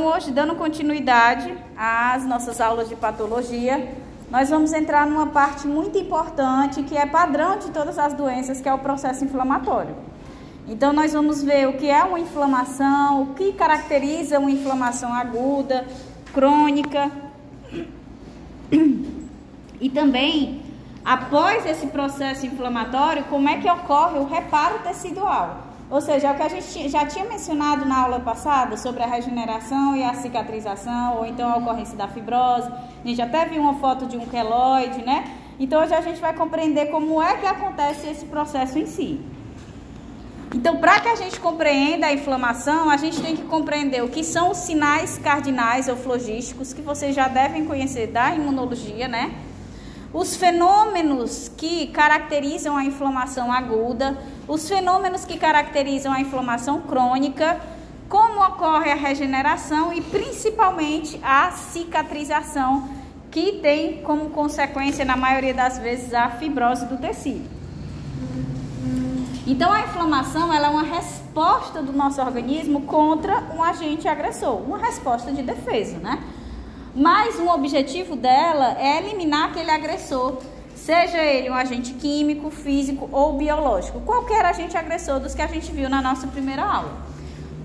Hoje, dando continuidade às nossas aulas de patologia, nós vamos entrar numa parte muito importante que é padrão de todas as doenças, que é o processo inflamatório. Então, nós vamos ver o que é uma inflamação, o que caracteriza uma inflamação aguda, crônica e também, após esse processo inflamatório, como é que ocorre o reparo tecidual. Ou seja, é o que a gente já tinha mencionado na aula passada sobre a regeneração e a cicatrização, ou então a ocorrência da fibrose. A gente até viu uma foto de um queloide, né? Então, hoje a gente vai compreender como é que acontece esse processo em si. Então, para que a gente compreenda a inflamação, a gente tem que compreender o que são os sinais cardinais ou flogísticos, que vocês já devem conhecer da imunologia, né? Os fenômenos que caracterizam a inflamação aguda, os fenômenos que caracterizam a inflamação crônica, como ocorre a regeneração e principalmente a cicatrização, que tem como consequência, na maioria das vezes, a fibrose do tecido. Então, a inflamação ela é uma resposta do nosso organismo contra um agente agressor, uma resposta de defesa, né? Mas o objetivo dela é eliminar aquele agressor, seja ele um agente químico, físico ou biológico, qualquer agente agressor dos que a gente viu na nossa primeira aula.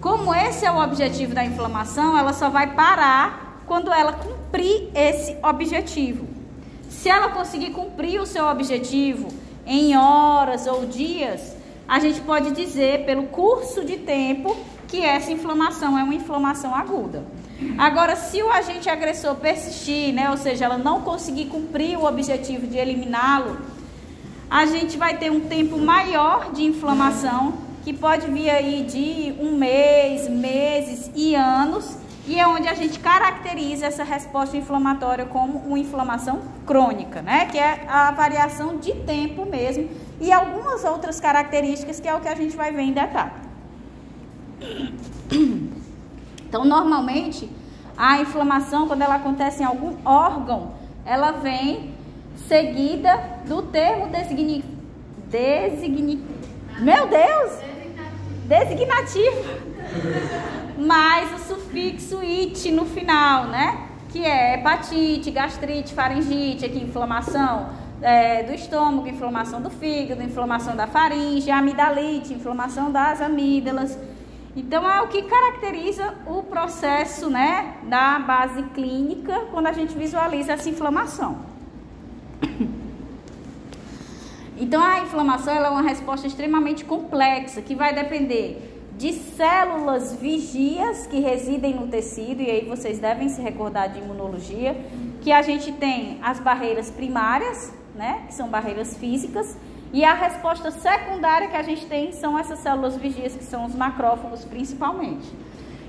Como esse é o objetivo da inflamação, ela só vai parar quando ela cumprir esse objetivo. Se ela conseguir cumprir o seu objetivo em horas ou dias, a gente pode dizer, pelo curso de tempo, que essa inflamação é uma inflamação aguda. Agora, se o agente agressor persistir, né, ou seja, ela não conseguir cumprir o objetivo de eliminá-lo, a gente vai ter um tempo maior de inflamação, que pode vir aí de um mês, meses e anos, e é onde a gente caracteriza essa resposta inflamatória como uma inflamação crônica, né, que é a variação de tempo mesmo, e algumas outras características que é o que a gente vai ver em detalhe. Então, normalmente, a inflamação, quando ela acontece em algum órgão, ela vem seguida do termo designativo. Mais o sufixo "ite" no final, né? Que é hepatite, gastrite, faringite, aqui inflamação do estômago, inflamação do fígado, inflamação da faringe, amidalite, inflamação das amígdalas. Então, é o que caracteriza o processo, né, da base clínica quando a gente visualiza essa inflamação. Então, a inflamação ela é uma resposta extremamente complexa, que vai depender de células vigias que residem no tecido, e aí vocês devem se recordar de imunologia, que a gente tem as barreiras primárias, né, que são barreiras físicas, e a resposta secundária que a gente tem são essas células vigias, que são os macrófagos principalmente,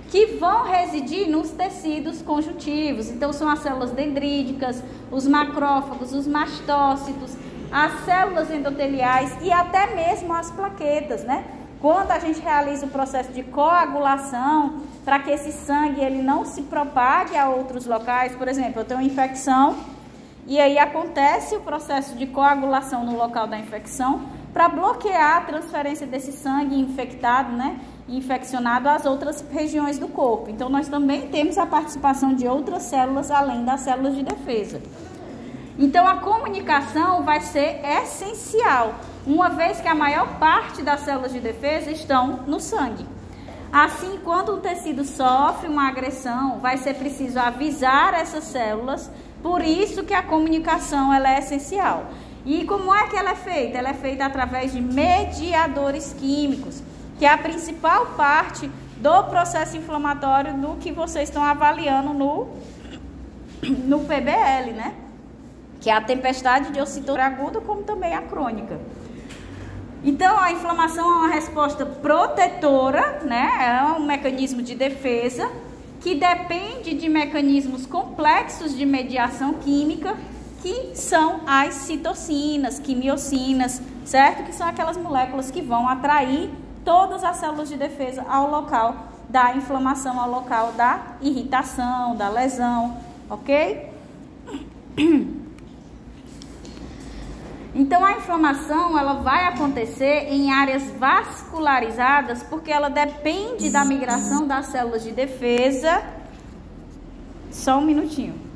que vão residir nos tecidos conjuntivos. Então, são as células dendríticas, os macrófagos, os mastócitos, as células endoteliais e até mesmo as plaquetas, né? Quando a gente realiza o processo de coagulação, para que esse sangue ele não se propague a outros locais, por exemplo, eu tenho uma infecção, e aí acontece o processo de coagulação no local da infecção para bloquear a transferência desse sangue infectado, né, infeccionado às outras regiões do corpo. Então, nós também temos a participação de outras células além das células de defesa. Então, a comunicação vai ser essencial, uma vez que a maior parte das células de defesa estão no sangue. Assim, quando o tecido sofre uma agressão, vai ser preciso avisar essas células. Por isso que a comunicação ela é essencial. E como é que ela é feita? Ela é feita através de mediadores químicos, que é a principal parte do processo inflamatório do que vocês estão avaliando no PBL, né? Que é a tempestade de ocitocina aguda, como também a crônica. Então, a inflamação é uma resposta protetora, né? É um mecanismo de defesa, que depende de mecanismos complexos de mediação química, que são as citocinas, quimiocinas, certo? Que são aquelas moléculas que vão atrair todas as células de defesa ao local da inflamação, ao local da irritação, da lesão, ok? Então, a inflamação ela vai acontecer em áreas vascularizadas porque ela depende da migração das células de defesa Só um minutinho.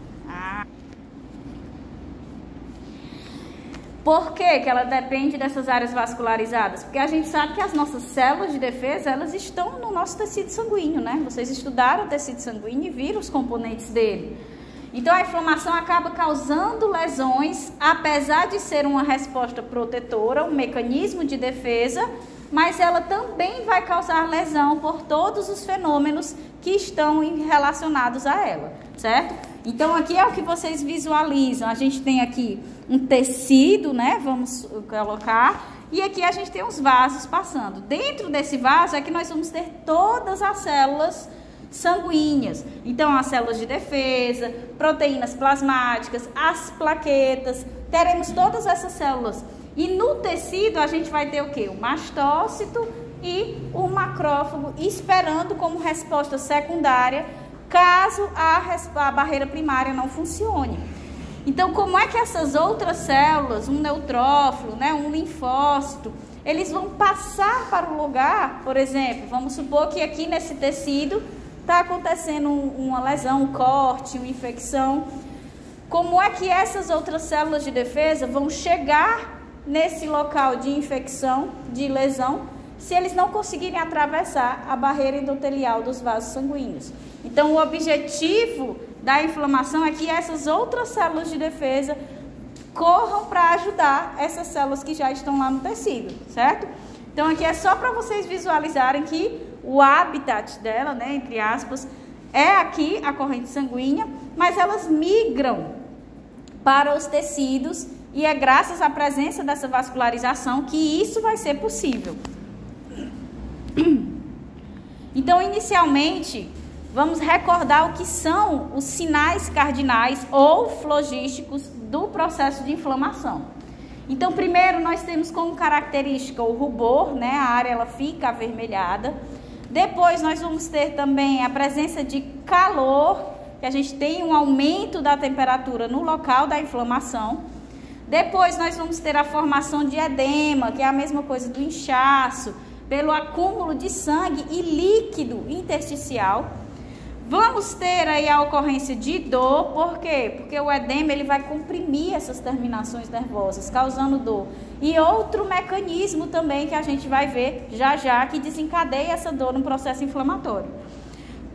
Por que que ela depende dessas áreas vascularizadas? Porque a gente sabe que as nossas células de defesa, elas estão no nosso tecido sanguíneo, né? Vocês estudaram o tecido sanguíneo e viram os componentes dele. Então, a inflamação acaba causando lesões, apesar de ser uma resposta protetora, um mecanismo de defesa, mas ela também vai causar lesão por todos os fenômenos que estão relacionados a ela, certo? Então, aqui é o que vocês visualizam. A gente tem aqui um tecido, né? Vamos colocar. E aqui a gente tem os vasos passando. Dentro desse vaso é que nós vamos ter todas as células sanguíneas. Então, as células de defesa, proteínas plasmáticas, as plaquetas. Teremos todas essas células. E no tecido a gente vai ter o quê? O mastócito e o macrófago esperando como resposta secundária caso a barreira primária não funcione. Então, como é que essas outras células, um neutrófilo, né, um linfócito, eles vão passar para o lugar, por exemplo, vamos supor que aqui nesse tecido está acontecendo uma lesão, um corte, uma infecção. Como é que essas outras células de defesa vão chegar nesse local de infecção, de lesão, se eles não conseguirem atravessar a barreira endotelial dos vasos sanguíneos? Então, o objetivo da inflamação é que essas outras células de defesa corram para ajudar essas células que já estão lá no tecido, certo? Então, aqui é só para vocês visualizarem que o habitat dela, né, entre aspas, é aqui a corrente sanguínea, mas elas migram para os tecidos e é graças à presença dessa vascularização que isso vai ser possível. Então, inicialmente, vamos recordar o que são os sinais cardinais ou flogísticos do processo de inflamação. Então, primeiro, nós temos como característica o rubor, né? A área ela fica avermelhada. Depois, nós vamos ter também a presença de calor, que a gente tem um aumento da temperatura no local da inflamação. Depois, nós vamos ter a formação de edema, que é a mesma coisa do inchaço, pelo acúmulo de sangue e líquido intersticial. Vamos ter aí a ocorrência de dor, por quê? Porque o edema ele vai comprimir essas terminações nervosas, causando dor. E outro mecanismo também que a gente vai ver já já, que desencadeia essa dor no processo inflamatório.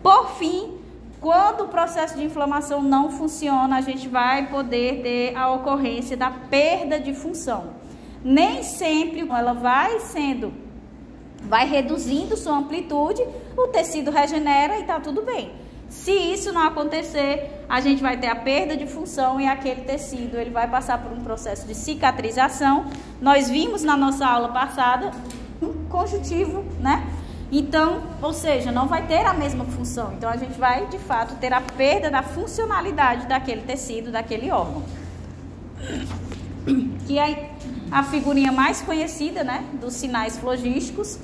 Por fim, quando o processo de inflamação não funciona, a gente vai poder ter a ocorrência da perda de função. Nem sempre ela vai reduzindo sua amplitude, o tecido regenera e está tudo bem. Se isso não acontecer, a gente vai ter a perda de função e aquele tecido ele vai passar por um processo de cicatrização. Nós vimos na nossa aula passada um conjuntivo, né? Então, ou seja, não vai ter a mesma função. Então, a gente vai, de fato, ter a perda da funcionalidade daquele tecido, daquele órgão. Que é a figurinha mais conhecida, né, dos sinais flogísticos.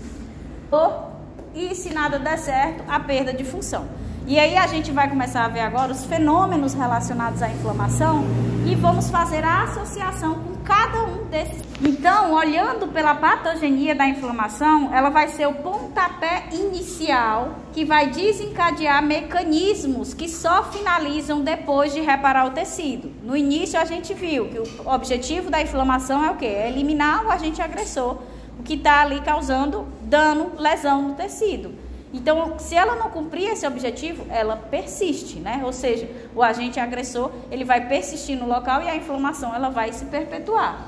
E se nada der certo, a perda de função. E aí a gente vai começar a ver agora os fenômenos relacionados à inflamação e vamos fazer a associação com cada um desses. Então, olhando pela patogenia da inflamação, ela vai ser o pontapé inicial que vai desencadear mecanismos que só finalizam depois de reparar o tecido. No início a gente viu que o objetivo da inflamação é o quê? É eliminar o agente agressor, o que está ali causando dano, lesão no tecido. Então, se ela não cumprir esse objetivo, ela persiste, né? Ou seja, o agente agressor, ele vai persistir no local e a inflamação, ela vai se perpetuar.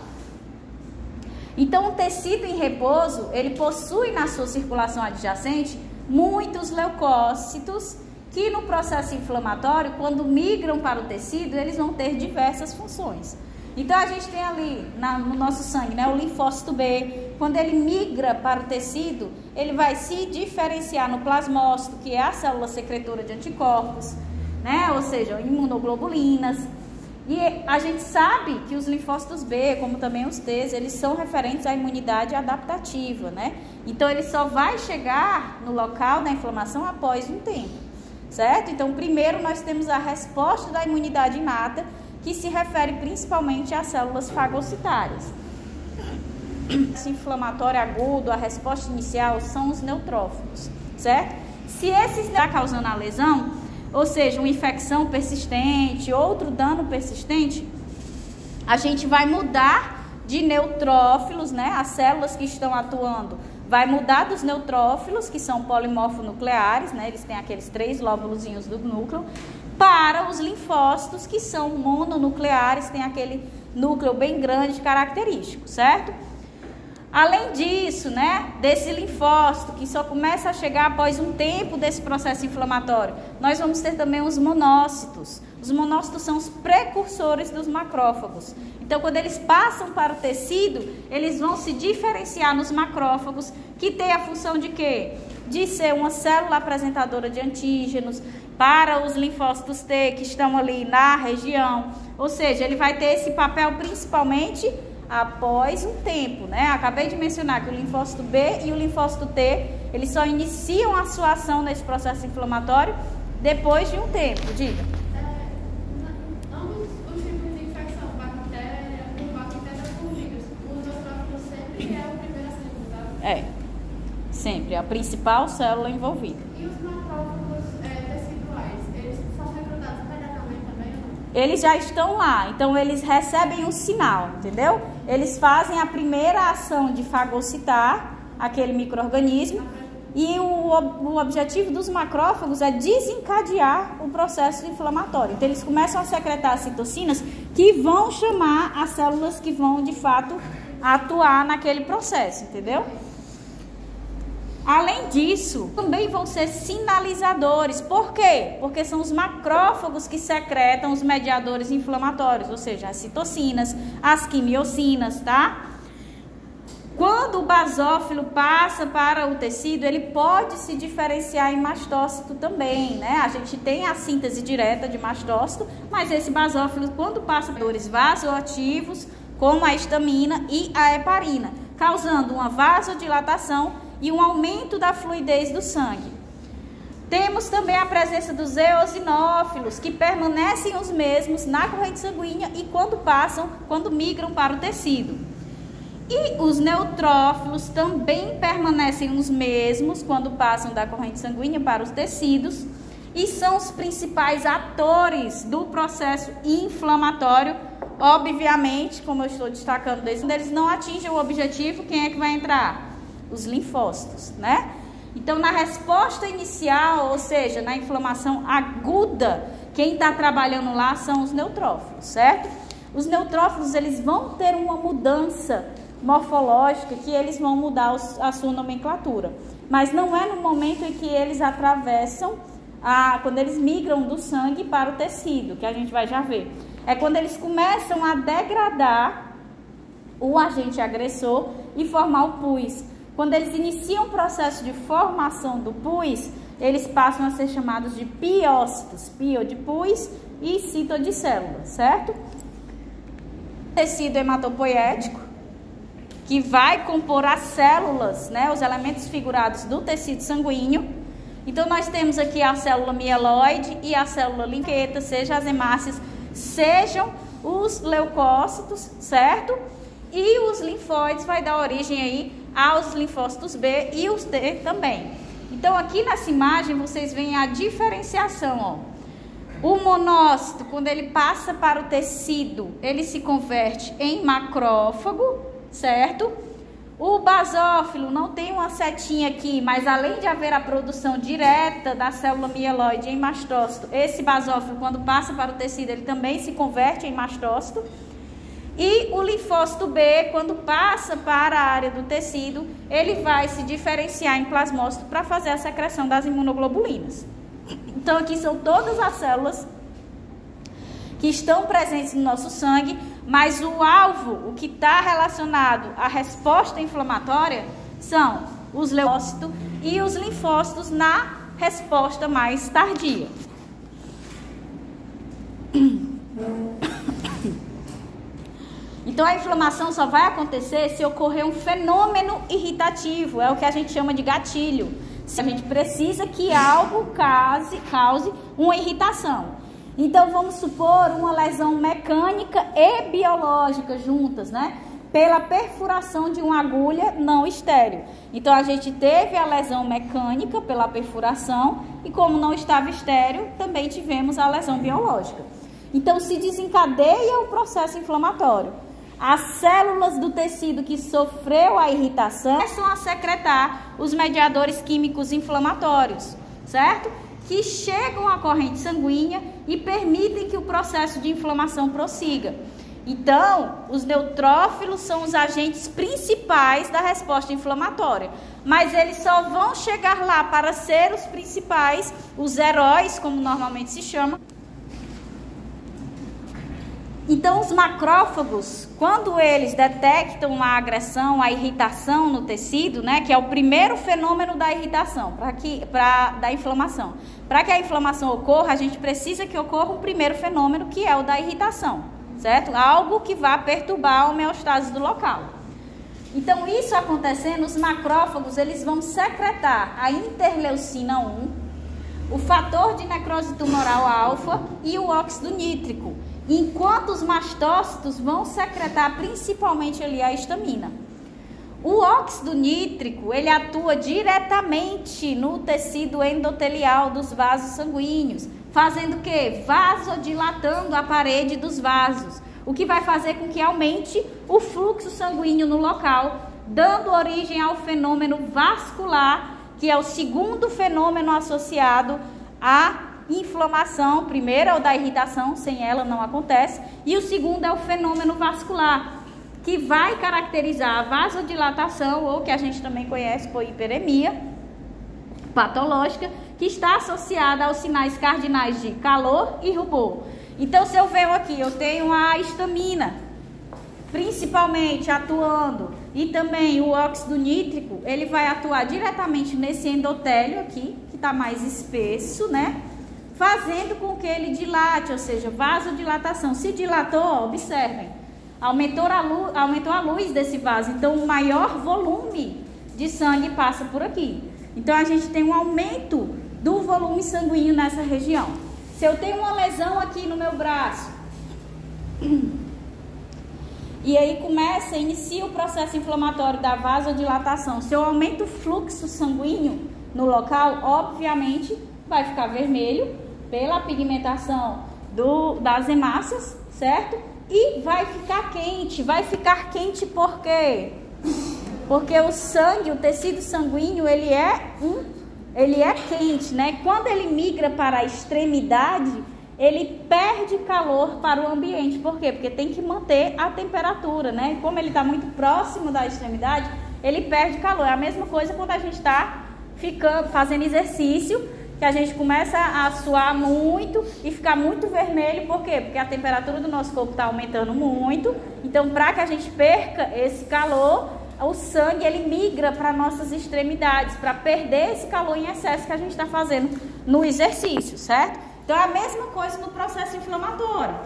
Então, o tecido em repouso, ele possui na sua circulação adjacente muitos leucócitos que no processo inflamatório, quando migram para o tecido, eles vão ter diversas funções. Então, a gente tem ali no nosso sangue, né, o linfócito B. Quando ele migra para o tecido, ele vai se diferenciar no plasmócito, que é a célula secretora de anticorpos, né, ou seja, imunoglobulinas. E a gente sabe que os linfócitos B, como também os T's, eles são referentes à imunidade adaptativa, né? Então, ele só vai chegar no local da inflamação após um tempo, certo? Então, primeiro nós temos a resposta da imunidade inata, que se refere principalmente às células fagocitárias. Esse inflamatório agudo, a resposta inicial são os neutrófilos, certo? Se esses estão causando a lesão, ou seja, uma infecção persistente, outro dano persistente, a gente vai mudar de neutrófilos, né? As células que estão atuando vai mudar dos neutrófilos, que são polimorfonucleares, né? Eles têm aqueles 3 lóbulozinhos do núcleo, para os linfócitos, que são mononucleares, tem aquele núcleo bem grande característico, certo? Além disso, né, desse linfócito que só começa a chegar após um tempo desse processo inflamatório, nós vamos ter também os monócitos. Os monócitos são os precursores dos macrófagos. Então, quando eles passam para o tecido, eles vão se diferenciar nos macrófagos, que tem a função de quê? De ser uma célula apresentadora de antígenos para os linfócitos T que estão ali na região. Ou seja, ele vai ter esse papel principalmente após um tempo, né? Acabei de mencionar que o linfócito B e o linfócito T, eles só iniciam a sua ação nesse processo inflamatório depois de um tempo. Diga. Ambos os tipos de infecção, bactéria por vírus, os neutrófilos sempre é o primeiro a ser recrutado? É, sempre, a principal célula envolvida. E os macrófagos teciduais, eles são recrutados imediatamente também ou não? Eles já estão lá, então eles recebem um sinal, entendeu? Eles fazem a primeira ação de fagocitar aquele micro-organismo e o objetivo dos macrófagos é desencadear o processo inflamatório. Então eles começam a secretar citocinas que vão chamar as células que vão de fato atuar naquele processo, entendeu? Além disso, também vão ser sinalizadores. Por quê? Porque são os macrófagos que secretam os mediadores inflamatórios, ou seja, as citocinas, as quimiocinas, tá? Quando o basófilo passa para o tecido, ele pode se diferenciar em mastócito também, né? A gente tem a síntese direta de mastócito, mas esse basófilo, quando passa por vasoativos, como a histamina e a heparina, causando uma vasodilatação e um aumento da fluidez do sangue. Temos também a presença dos eosinófilos, que permanecem os mesmos na corrente sanguínea e quando migram para o tecido. E os neutrófilos também permanecem os mesmos quando passam da corrente sanguínea para os tecidos e são os principais atores do processo inflamatório. Obviamente, como eu estou destacando desde quando eles não atingem o objetivo, quem é que vai entrar? Os linfócitos, né? Então, na resposta inicial, ou seja, na inflamação aguda, quem está trabalhando lá são os neutrófilos, certo? Os neutrófilos, eles vão ter uma mudança morfológica, que eles vão mudar a sua nomenclatura. Mas não é no momento em que eles atravessam, quando eles migram do sangue para o tecido, que a gente vai já ver. É quando eles começam a degradar o agente agressor e formar o pus. Quando eles iniciam o processo de formação do pus, eles passam a ser chamados de piócitos, pio de pus e cito de célula, certo? Tecido hematopoético, que vai compor as células, né, os elementos figurados do tecido sanguíneo. Então, nós temos aqui a célula mieloide e a célula linfeta, seja as hemácias, sejam os leucócitos, certo? E os linfóides vai dar origem aí aos linfócitos B e os T também. Então, aqui nessa imagem, vocês veem a diferenciação, ó. O monócito, quando ele passa para o tecido, ele se converte em macrófago, certo? O basófilo não tem uma setinha aqui, mas além de haver a produção direta da célula mieloide em mastócito, esse basófilo, quando passa para o tecido, ele também se converte em mastócito. E o linfócito B, quando passa para a área do tecido, ele vai se diferenciar em plasmócito para fazer a secreção das imunoglobulinas. Então, aqui são todas as células que estão presentes no nosso sangue, mas o alvo, o que está relacionado à resposta inflamatória, são os leucócitos e os linfócitos na resposta mais tardia. Então, a inflamação só vai acontecer se ocorrer um fenômeno irritativo, é o que a gente chama de gatilho. Se a gente precisa que algo cause uma irritação. Então, vamos supor uma lesão mecânica e biológica juntas, né? pela perfuração de uma agulha não estéril. Então, a gente teve a lesão mecânica pela perfuração e, como não estava estéril, também tivemos a lesão biológica. Então, se desencadeia o processo inflamatório. As células do tecido que sofreu a irritação começam a secretar os mediadores químicos inflamatórios, certo? Que chegam à corrente sanguínea e permitem que o processo de inflamação prossiga. Então, os neutrófilos são os agentes principais da resposta inflamatória, mas eles só vão chegar lá para ser os principais, os heróis, como normalmente se chama. Então, os macrófagos, quando eles detectam a agressão, a irritação no tecido, né, que é o primeiro fenômeno da irritação, da inflamação. Para que a inflamação ocorra, a gente precisa que ocorra o primeiro fenômeno, que é o da irritação, certo? Algo que vá perturbar a homeostase do local. Então, isso acontecendo, os macrófagos, eles vão secretar a interleucina 1, o fator de necrose tumoral alfa e o óxido nítrico, enquanto os mastócitos vão secretar principalmente ali a histamina. O óxido nítrico, ele atua diretamente no tecido endotelial dos vasos sanguíneos, fazendo o quê? Vasodilatando a parede dos vasos, o que vai fazer com que aumente o fluxo sanguíneo no local, dando origem ao fenômeno vascular, que é o segundo fenômeno associado à inflamação. Primeiro é o da irritação, sem ela não acontece, e o segundo é o fenômeno vascular, que vai caracterizar a vasodilatação, ou que a gente também conhece por hiperemia patológica, que está associada aos sinais cardinais de calor e rubor. Então, se eu venho aqui, eu tenho a histamina, principalmente atuando, e também o óxido nítrico, ele vai atuar diretamente nesse endotélio aqui, que está mais espesso, né? Fazendo com que ele dilate, ou seja, vasodilatação. Se dilatou, observem, aumentou a luz desse vaso, então o maior volume de sangue passa por aqui. Então, a gente tem um aumento do volume sanguíneo nessa região. Se eu tenho uma lesão aqui no meu braço, e aí inicia o processo inflamatório da vasodilatação, se eu aumento o fluxo sanguíneo no local, obviamente vai ficar vermelho pela pigmentação das hemácias, certo? E vai ficar quente por quê? Porque o sangue, o tecido sanguíneo, ele é quente, né? Quando ele migra para a extremidade, ele perde calor para o ambiente. Por quê? Porque tem que manter a temperatura, né? Como ele está muito próximo da extremidade, ele perde calor. É a mesma coisa quando a gente está fazendo exercício, que a gente começa a suar muito e ficar muito vermelho. Por quê? Porque a temperatura do nosso corpo está aumentando muito. Então, para que a gente perca esse calor, o sangue ele migra para nossas extremidades, para perder esse calor em excesso que a gente está fazendo no exercício, certo? Então, é a mesma coisa no processo inflamatório.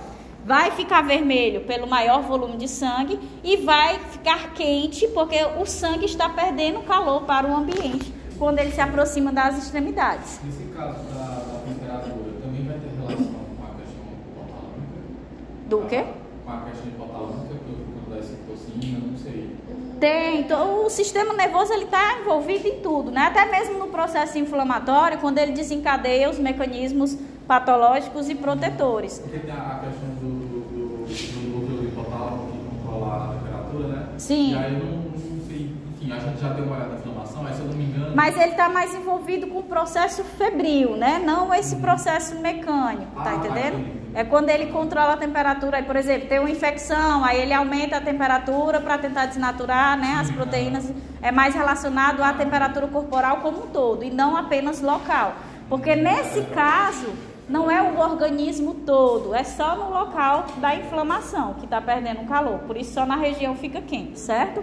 Vai ficar vermelho pelo maior volume de sangue e vai ficar quente porque o sangue está perdendo calor para o ambiente quando ele se aproxima das extremidades. Nesse caso da temperatura, também vai ter relação com a questão hipotalâmica? Do quê? Com a questão hipotalâmica, quando dá citocina, não sei. Tem, então, o sistema nervoso ele está envolvido em tudo, né? Até mesmo no processo inflamatório, quando ele desencadeia os mecanismos patológicos e protetores. Porque tem a questão do núcleo hipotálamo que controla a temperatura, né? Sim. E aí eu não sei, enfim, a gente já deu uma olhada na inflamação, aí se eu não me engano... Mas ele está mais envolvido com o processo febril, né? Não esse processo mecânico, tá entendendo? É quando ele controla a temperatura, aí, por exemplo, tem uma infecção, aí ele aumenta a temperatura para tentar desnaturar, né, as proteínas. É mais relacionado à temperatura corporal como um todo e não apenas local. Porque nesse caso, não é o organismo todo, é só no local da inflamação que está perdendo calor. Por isso, só na região fica quente, certo?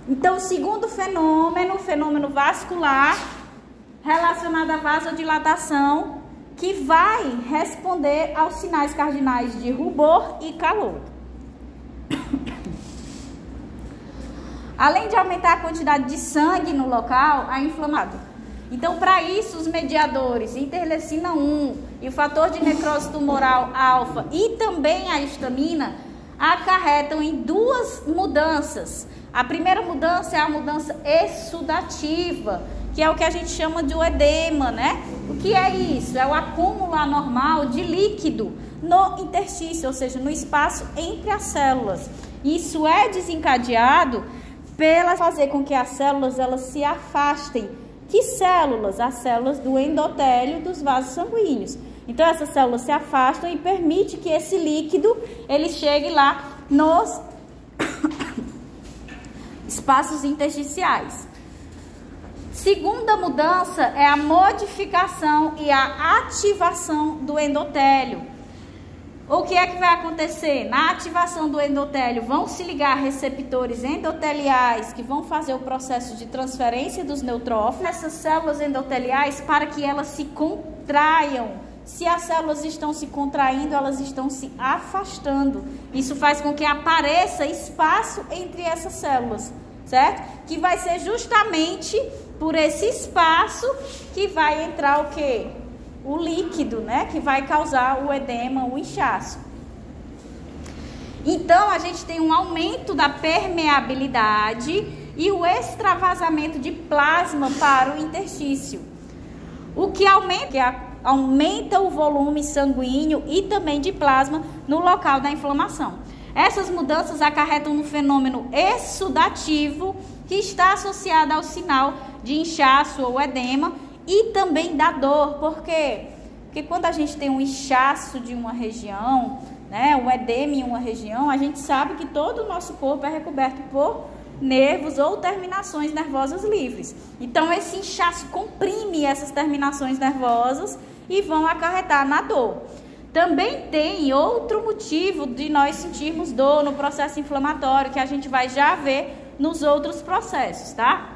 Então, o segundo fenômeno, o fenômeno vascular, relacionado à vasodilatação, que vai responder aos sinais cardinais de rubor e calor. Além de aumentar a quantidade de sangue no local, a inflamação. Então, para isso, os mediadores interleucina 1 e o fator de necrose tumoral alfa e também a histamina acarretam em duas mudanças. A primeira mudança é a mudança exsudativa, que é o que a gente chama de o edema, né? O que é isso? É o acúmulo anormal de líquido no interstício, ou seja, no espaço entre as células. Isso é desencadeado pela fazer com que as células elas se afastem. Que células? As células do endotélio dos vasos sanguíneos. Então essas células se afastam e permite que esse líquido ele chegue lá nos espaços intersticiais. Segunda mudança é a modificação e a ativação do endotélio. O que é que vai acontecer? Na ativação do endotélio vão se ligar receptores endoteliais que vão fazer o processo de transferência dos neutrófilos. Essas células endoteliais, para que elas se contraiam. Se as células estão se contraindo, elas estão se afastando. Isso faz com que apareça espaço entre essas células, certo? Que vai ser justamente por esse espaço que vai entrar o quê? O líquido, né? Que vai causar o edema, o inchaço. Então, a gente tem um aumento da permeabilidade e o extravasamento de plasma para o interstício. O que aumenta o volume sanguíneo e também de plasma no local da inflamação. Essas mudanças acarretam no fenômeno exsudativo, que está associado ao sinal de inchaço ou edema, e também da dor. Por quê? Porque quando a gente tem um inchaço de uma região, né, um edema em uma região, a gente sabe que todo o nosso corpo é recoberto por nervos ou terminações nervosas livres. Então esse inchaço comprime essas terminações nervosas e vão acarretar na dor. Também tem outro motivo de nós sentirmos dor no processo inflamatório, que a gente vai já ver nos outros processos, tá?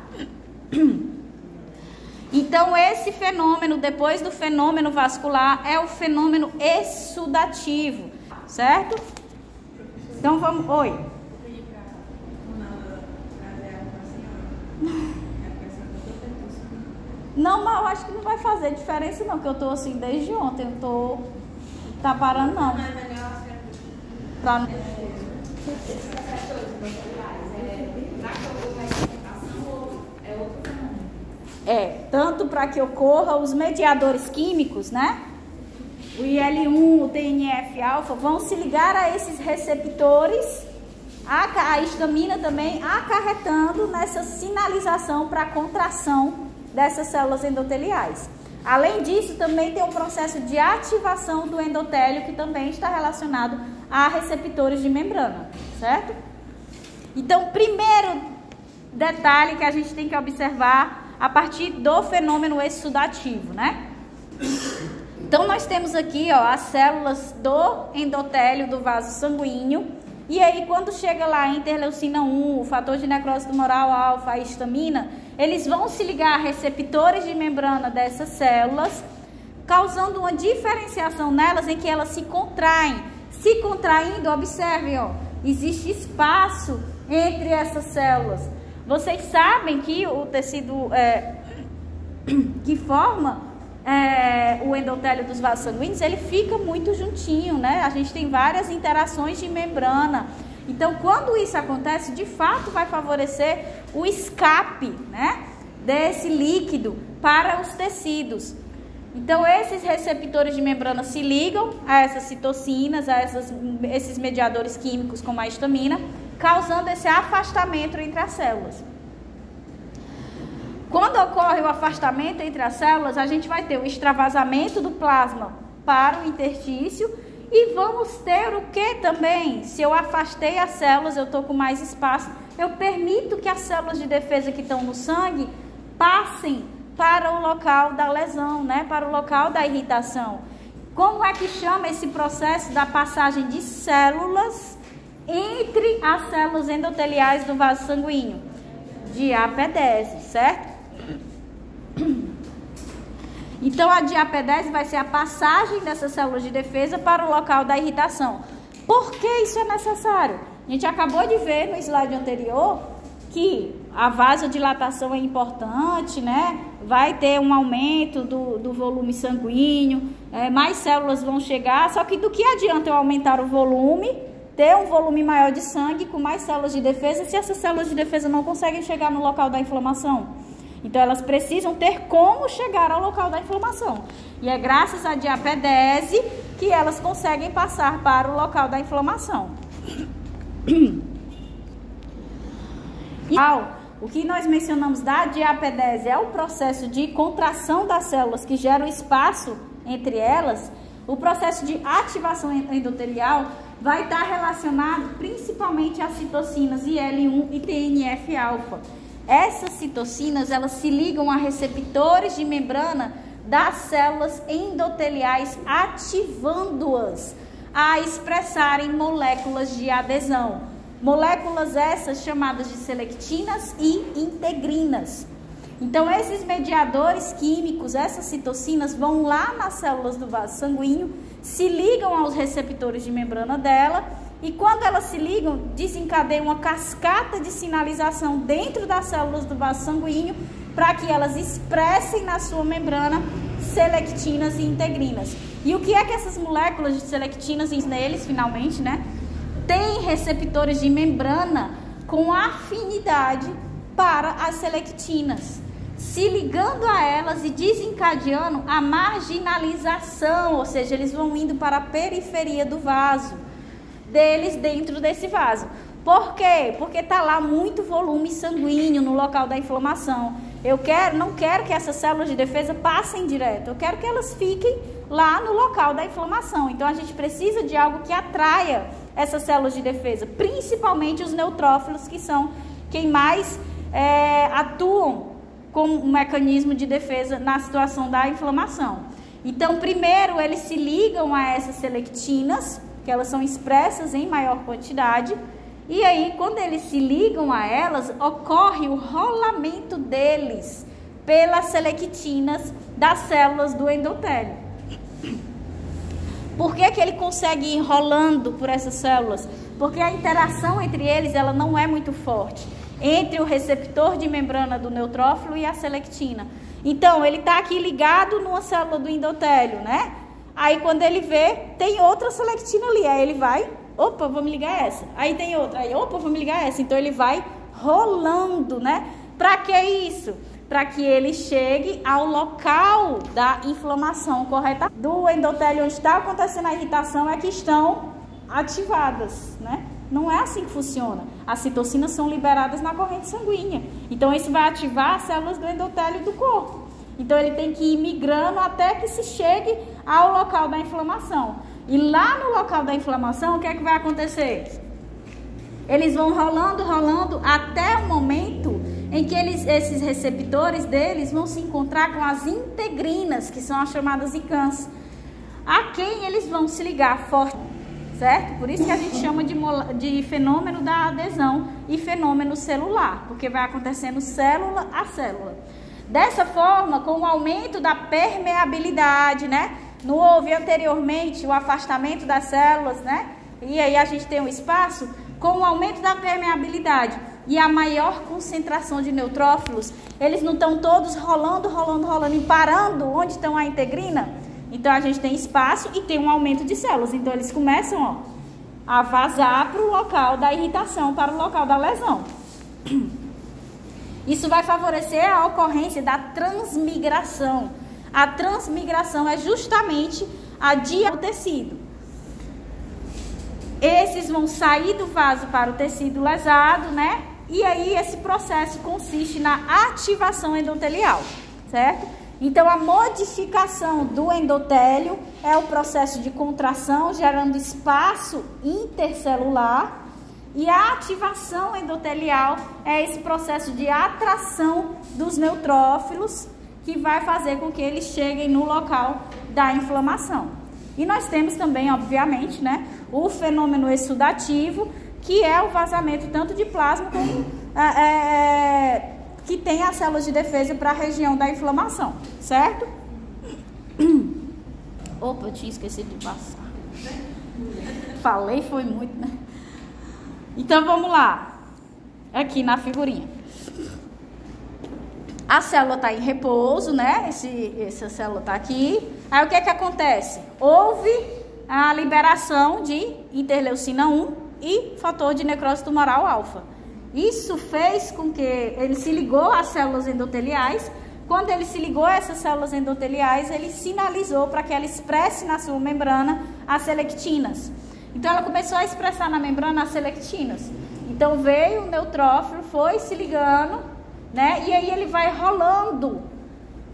Então, esse fenômeno, depois do fenômeno vascular, é o fenômeno exsudativo, certo? Então, vamos... Oi. Não, mas eu acho que não vai fazer diferença não, que eu tô assim desde ontem, eu tô... Tá parando não. Pra... tanto para que ocorra os mediadores químicos, né? O IL-1, o TNF-alfa vão se ligar a esses receptores, a histamina também acarretando nessa sinalização para a contração dessas células endoteliais. Além disso, também tem um processo de ativação do endotélio que também está relacionado a receptores de membrana, certo? Então, primeiro detalhe que a gente tem que observar a partir do fenômeno exsudativo, né? Então, nós temos aqui, ó, as células do endotélio do vaso sanguíneo. E aí, quando chega lá a interleucina 1, o fator de necrose tumoral alfa, a histamina, eles vão se ligar a receptores de membrana dessas células, causando uma diferenciação nelas em que elas se contraem. Se contraindo, observem, ó, existe espaço entre essas células. Vocês sabem que o tecido que forma o endotélio dos vasos sanguíneos, ele fica muito juntinho, né? A gente tem várias interações de membrana. Então, quando isso acontece, de fato vai favorecer o escape, né, desse líquido para os tecidos. Então, esses receptores de membrana se ligam a essas citocinas, a esses mediadores químicos como a histamina, causando esse afastamento entre as células. Quando ocorre o afastamento entre as células, a gente vai ter o extravasamento do plasma para o interstício e vamos ter o que também? Se eu afastei as células, eu estou com mais espaço, eu permito que as células de defesa que estão no sangue passem para o local da lesão, né? Para o local da irritação. Como é que chama esse processo da passagem de células entre as células endoteliais do vaso sanguíneo? Diapedese, certo? Então, a diapedese vai ser a passagem dessas células de defesa para o local da irritação. Por que isso é necessário? A gente acabou de ver no slide anterior que a vasodilatação é importante, né? Vai ter um aumento do volume sanguíneo, mais células vão chegar, só que do que adianta eu aumentar o volume ter um volume maior de sangue com mais células de defesa se essas células de defesa não conseguem chegar no local da inflamação. Então, elas precisam ter como chegar ao local da inflamação. E é graças à diapedese que elas conseguem passar para o local da inflamação. O que nós mencionamos da diapedese é o processo de contração das células que gera o espaço entre elas. O processo de ativação endotelial vai estar relacionado principalmente às citocinas IL-1 e TNF-alfa. Essas citocinas, elas se ligam a receptores de membrana das células endoteliais, ativando-as a expressarem moléculas de adesão. Moléculas essas chamadas de selectinas e integrinas. Então, esses mediadores químicos, essas citocinas, vão lá nas células do vaso sanguíneo, se ligam aos receptores de membrana dela, e quando elas se ligam, desencadeiam uma cascata de sinalização dentro das células do vaso sanguíneo para que elas expressem na sua membrana selectinas e integrinas. E o que é que essas moléculas de selectinas neles, finalmente, né? Tem receptores de membrana com afinidade para as selectinas, se ligando a elas e desencadeando a marginalização, ou seja, eles vão indo para a periferia do vaso, deles dentro desse vaso. Por quê? Porque está lá muito volume sanguíneo no local da inflamação. Não quero que essas células de defesa passem direto, eu quero que elas fiquem lá no local da inflamação. Então, a gente precisa de algo que atraia essas células de defesa, principalmente os neutrófilos, que são quem mais atuam como um mecanismo de defesa na situação da inflamação. Então, primeiro, eles se ligam a essas selectinas, que elas são expressas em maior quantidade, e aí, quando eles se ligam a elas, ocorre o rolamento deles pelas selectinas das células do endotélio. Por que que ele consegue ir rolando por essas células? Porque a interação entre eles, ela não é muito forte, entre o receptor de membrana do neutrófilo e a selectina. Então, ele está aqui ligado numa célula do endotélio, né? Aí, quando ele vê, tem outra selectina ali, aí ele vai, opa, vou me ligar a essa. Aí tem outra, aí, opa, vou me ligar a essa. Então, ele vai rolando, né? Para que isso? Para que ele chegue ao local da inflamação correta do endotélio, onde está acontecendo a irritação, é que estão ativadas, né? Não é assim que funciona. As citocinas são liberadas na corrente sanguínea. Então, isso vai ativar as células do endotélio do corpo. Então, ele tem que ir migrando até que se chegue ao local da inflamação. E lá no local da inflamação, o que é que vai acontecer? Eles vão rolando, rolando, até o momento em que esses receptores deles vão se encontrar com as integrinas, que são as chamadas ICANS, a quem eles vão se ligar forte, certo? Por isso que a gente chama de fenômeno da adesão e fenômeno celular, porque vai acontecendo célula a célula. Dessa forma, com o aumento da permeabilidade, né? Não houve anteriormente o afastamento das células, né? E aí a gente tem um espaço. Com o aumento da permeabilidade e a maior concentração de neutrófilos, eles não estão todos rolando, rolando, rolando e parando onde estão a integrina. Então, a gente tem espaço e tem um aumento de células. Então, eles começam, ó, a vazar para o local da irritação, para o local da lesão. Isso vai favorecer a ocorrência da transmigração. A transmigração é justamente a do tecido. Esses vão sair do vaso para o tecido lesado, né? E aí esse processo consiste na ativação endotelial, certo? Então, a modificação do endotélio é o processo de contração, gerando espaço intercelular. E a ativação endotelial é esse processo de atração dos neutrófilos, que vai fazer com que eles cheguem no local da inflamação. E nós temos também, obviamente, né, o fenômeno exudativo, que é o vazamento tanto de plasma como que tem as células de defesa para a região da inflamação, certo? Opa, eu tinha esquecido de passar. Falei, foi muito, né? Então, vamos lá. Aqui na figurinha. A célula está em repouso, né? Essa célula está aqui. Aí, o que é que acontece? Houve a liberação de interleucina 1 e fator de necrose tumoral alfa. Isso fez com que ele se ligou às células endoteliais. Quando ele se ligou a essas células endoteliais, ele sinalizou para que ela expresse na sua membrana as selectinas. Então, ela começou a expressar na membrana as selectinas. Então, veio o neutrófilo, foi se ligando, né? E aí ele vai rolando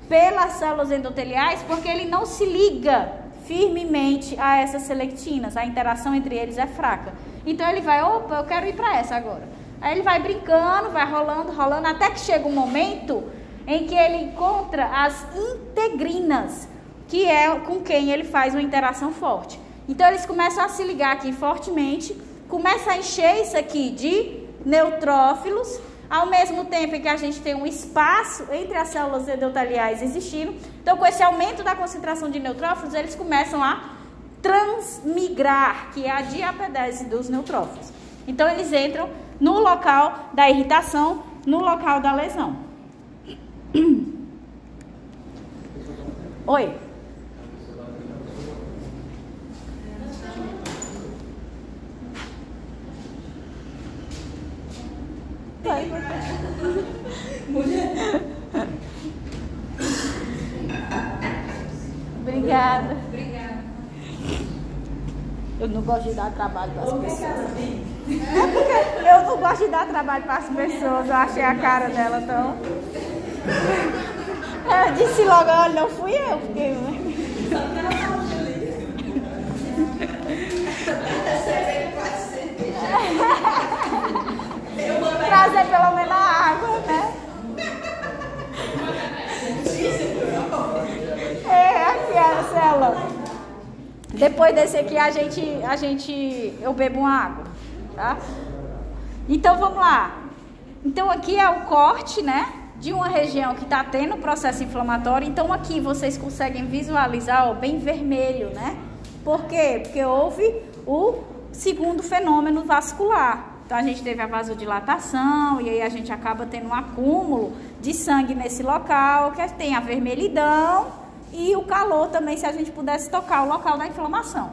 pelas células endoteliais, porque ele não se liga firmemente a essas selectinas. A interação entre eles é fraca. Então, ele vai, opa, eu quero ir para essa agora. Aí ele vai brincando, vai rolando, até que chega um momento em que ele encontra as integrinas, que é com quem ele faz uma interação forte. Então, eles começam a se ligar aqui fortemente, começa a encher isso aqui de neutrófilos, ao mesmo tempo em que a gente tem um espaço entre as células endoteliais existindo. Então, com esse aumento da concentração de neutrófilos, eles começam a transmigrar, que é a diapedese dos neutrófilos. Então, eles entram no local da irritação, no local da lesão. Oi. Obrigada. Eu não gosto de dar trabalho para as pessoas. É porque eu não gosto de dar trabalho para as pessoas. Eu achei a cara dela tão... Eu disse logo, olha, não fui eu, porque... Trazer pelo menos a água, né? Aqui a célula. Depois desse aqui eu bebo uma água, tá? Então vamos lá. Então aqui é o corte, né? De uma região que está tendo processo inflamatório. Então aqui vocês conseguem visualizar, ó, bem vermelho, né? Por quê? Porque houve o segundo fenômeno vascular. Então, a gente teve a vasodilatação e aí a gente acaba tendo um acúmulo de sangue nesse local, que tem a vermelhidão e o calor também, se a gente pudesse tocar o local da inflamação.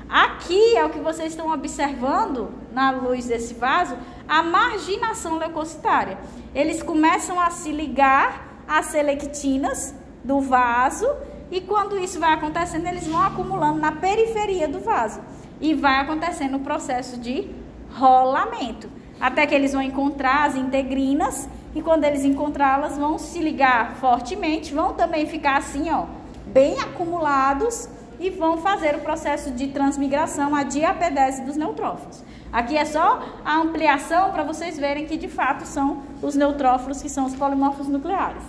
Aqui é o que vocês estão observando, na luz desse vaso, a marginação leucocitária. Eles começam a se ligar às selectinas do vaso e quando isso vai acontecendo, eles vão acumulando na periferia do vaso. E vai acontecendo o processo de rolamento, até que eles vão encontrar as integrinas e quando eles encontrá-las vão se ligar fortemente, vão também ficar assim, ó, bem acumulados e vão fazer o processo de transmigração, a diapedese dos neutrófilos. Aqui é só a ampliação para vocês verem que de fato são os neutrófilos que são os polimorfos nucleares.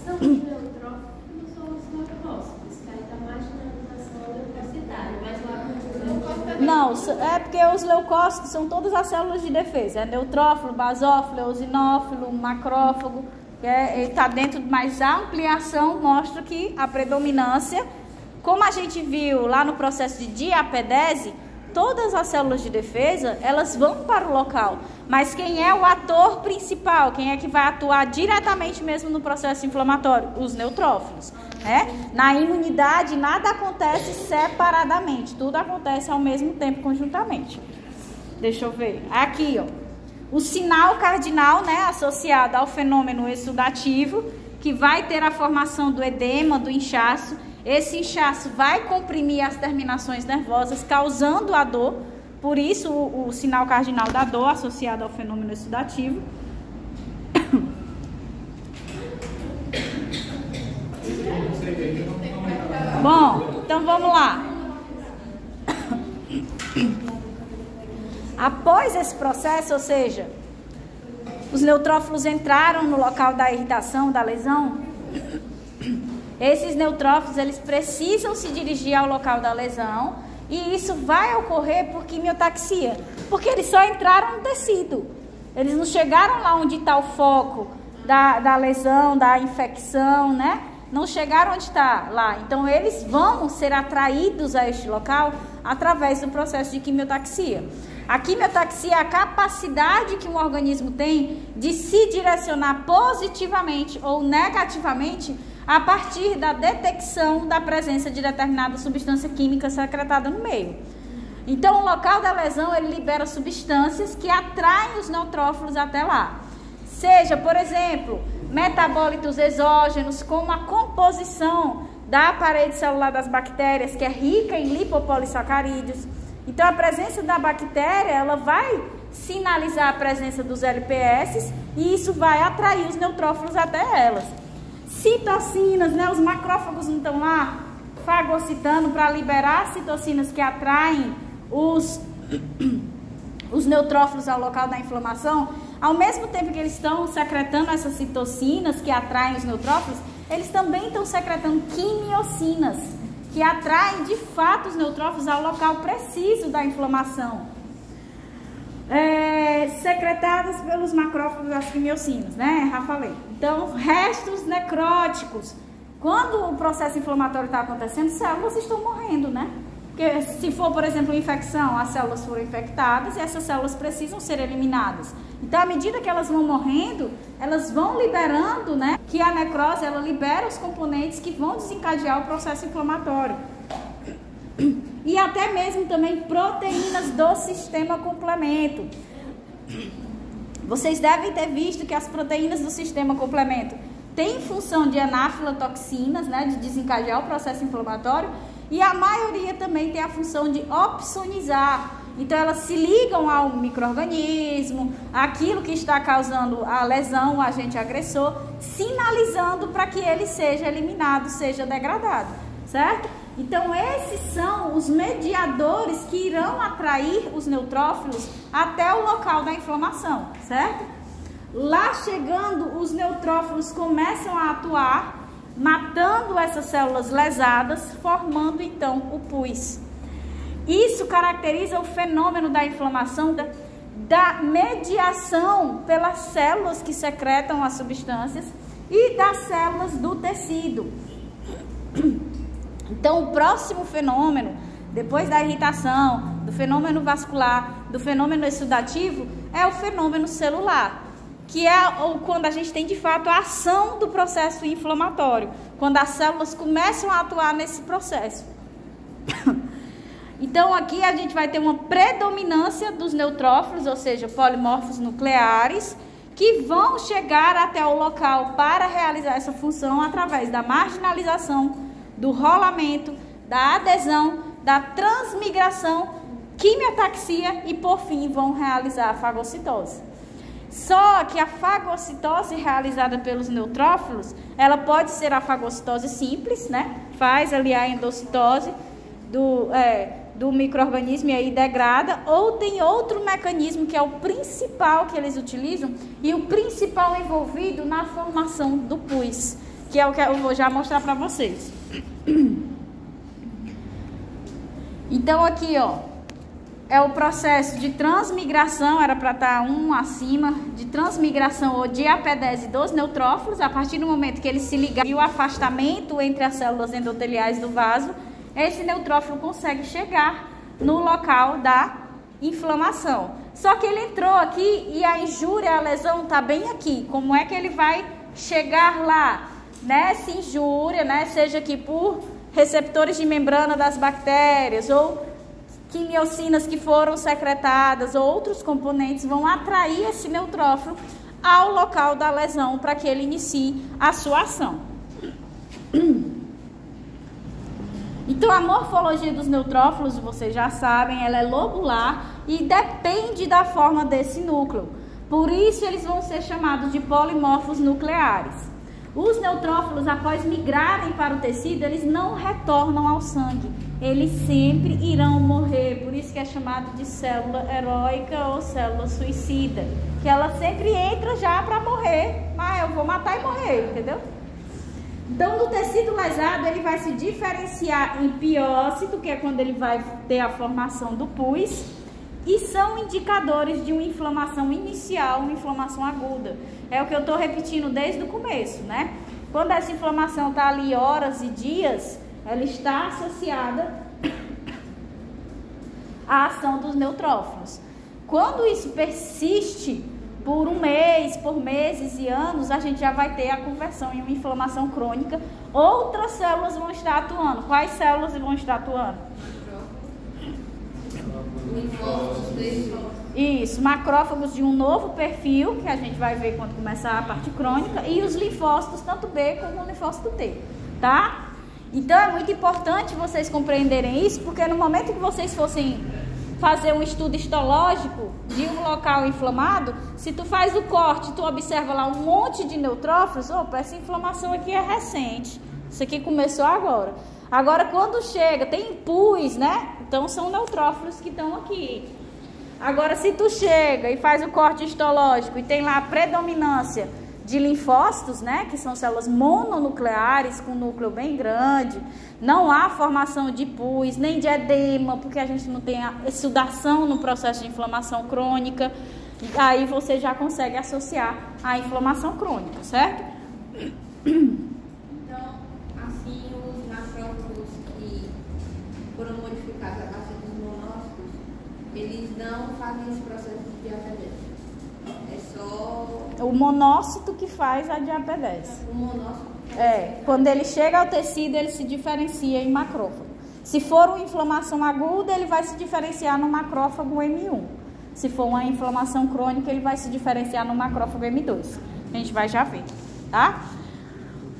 São os neutrófilos ou os leucócitos, que aí está mais na educação leucocitária, mas lá não, é porque os leucócitos são todas as células de defesa. É neutrófilo, basófilo, eosinófilo, macrófago. Ele está dentro, mas a ampliação mostra que a predominância, como a gente viu lá no processo de diapedese, todas as células de defesa, elas vão para o local. Mas quem é o ator principal? Quem é que vai atuar diretamente mesmo no processo inflamatório? Os neutrófilos. Na imunidade, nada acontece separadamente. Tudo acontece ao mesmo tempo, conjuntamente. Deixa eu ver. Aqui, ó. O sinal cardinal, né, associado ao fenômeno exudativo, que vai ter a formação do edema, do inchaço. Esse inchaço vai comprimir as terminações nervosas, causando a dor. Por isso, o sinal cardinal da dor associado ao fenômeno exudativo. Bom, então vamos lá. Após esse processo, ou seja, os neutrófilos entraram no local da irritação, da lesão. Esses neutrófilos, eles precisam se dirigir ao local da lesão e isso vai ocorrer por quimiotaxia, porque eles só entraram no tecido. Eles não chegaram lá onde está o foco da lesão, da infecção, né? Não chegaram onde está lá. Então, eles vão ser atraídos a este local através do processo de quimiotaxia. A quimiotaxia é a capacidade que um organismo tem de se direcionar positivamente ou negativamente a partir da detecção da presença de determinada substância química secretada no meio. Então, o local da lesão, ele libera substâncias que atraem os neutrófilos até lá. Seja, por exemplo, metabólitos exógenos, como a composição da parede celular das bactérias, que é rica em lipopolissacarídeos. Então, a presença da bactéria, ela vai sinalizar a presença dos LPS e isso vai atrair os neutrófilos até elas. Citocinas, né? Os macrófagos não estão lá fagocitando para liberar citocinas que atraem os neutrófilos ao local da inflamação. Ao mesmo tempo que eles estão secretando essas citocinas que atraem os neutrófilos, eles também estão secretando quimiocinas, que atraem de fato os neutrófilos ao local preciso da inflamação. Secretadas pelos macrófagos, as quimiocinas, né? Já falei. Então, restos necróticos. Quando o processo inflamatório está acontecendo, células estão morrendo, né? Porque se for, por exemplo, uma infecção, as células foram infectadas e essas células precisam ser eliminadas. Então, à medida que elas vão morrendo, elas vão liberando, né? Que a necrose, ela libera os componentes que vão desencadear o processo inflamatório. E até mesmo também proteínas do sistema complemento. Vocês devem ter visto que as proteínas do sistema complemento têm função de anafilotoxinas, né, de desencadear o processo inflamatório, e a maioria também tem a função de opsonizar. Então elas se ligam ao micro-organismo, aquilo que está causando a lesão, o agente agressor, sinalizando para que ele seja eliminado, seja degradado, certo? Então esses são os mediadores que irão atrair os neutrófilos até o local da inflamação, certo? Lá chegando, os neutrófilos começam a atuar, matando essas células lesadas, formando então o pus. Isso caracteriza o fenômeno da inflamação, da mediação pelas células que secretam as substâncias e das células do tecido. Então, o próximo fenômeno, depois da irritação, do fenômeno vascular, do fenômeno exudativo, é o fenômeno celular, que é quando a gente tem de fato a ação do processo inflamatório, quando as células começam a atuar nesse processo. Então, aqui a gente vai ter uma predominância dos neutrófilos, ou seja, polimorfos nucleares, que vão chegar até o local para realizar essa função através da marginalização, do rolamento, da adesão, da transmigração, quimiataxia e, por fim, vão realizar a fagocitose. Só que a fagocitose realizada pelos neutrófilos, ela pode ser a fagocitose simples, né? Faz ali a endocitose do micro-organismo e aí degrada, ou tem outro mecanismo que é o principal que eles utilizam e o principal envolvido na formação do pus, que é o que eu vou já mostrar para vocês. Então aqui, ó, é o processo de transmigração, era para estar um acima, de transmigração ou diapedese dos neutrófilos. A partir do momento que ele se liga e o afastamento entre as células endoteliais do vaso, esse neutrófilo consegue chegar no local da inflamação. Só que ele entrou aqui e a injúria, a lesão está bem aqui. Como é que ele vai chegar lá? Nessa injúria, né, seja aqui por receptores de membrana das bactérias ou quimiocinas que foram secretadas ou outros componentes vão atrair esse neutrófilo ao local da lesão para que ele inicie a sua ação. Então, a morfologia dos neutrófilos, vocês já sabem, ela é lobular e depende da forma desse núcleo. Por isso, eles vão ser chamados de polimorfos nucleares. Os neutrófilos, após migrarem para o tecido, eles não retornam ao sangue. Eles sempre irão morrer. Por isso que é chamado de célula heróica ou célula suicida. Que ela sempre entra já para morrer. Mas eu vou matar e morrer, entendeu? Então, no tecido lesado, ele vai se diferenciar em piócito, que é quando ele vai ter a formação do pus, e são indicadores de uma inflamação inicial, uma inflamação aguda. É o que eu estou repetindo desde o começo, né? Quando essa inflamação está ali horas e dias, ela está associada à ação dos neutrófilos. Quando isso persiste por um mês, por meses e anos, a gente já vai ter a conversão em uma inflamação crônica. Outras células vão estar atuando. Quais células vão estar atuando? Isso, macrófagos de um novo perfil, que a gente vai ver quando começar a parte crônica, e os linfócitos, tanto B como o linfócito T, tá? Então é muito importante vocês compreenderem isso, porque no momento que vocês fossem fazer um estudo histológico de um local inflamado, se tu faz o corte, tu observa lá um monte de neutrófilos, opa, essa inflamação aqui é recente, isso aqui começou agora. Agora quando chega, tem pus, né? Então são neutrófilos que estão aqui. Agora se tu chega e faz o corte histológico e tem lá a predominância de linfócitos, né, que são células mononucleares com núcleo bem grande, não há formação de pus, nem de edema, porque a gente não tem a exudação no processo de inflamação crônica, aí você já consegue associar a inflamação crônica, certo? Então, assim, os macrófagos que foram modificados a partir dos monócitos, eles não fazem esse processo de diapedese. É só o monócito que faz a diapedese. o monócito. Quando ele chega ao tecido, ele se diferencia em macrófago. Se for uma inflamação aguda, ele vai se diferenciar no macrófago M1. Se for uma inflamação crônica, ele vai se diferenciar no macrófago M2. A gente vai já ver, tá?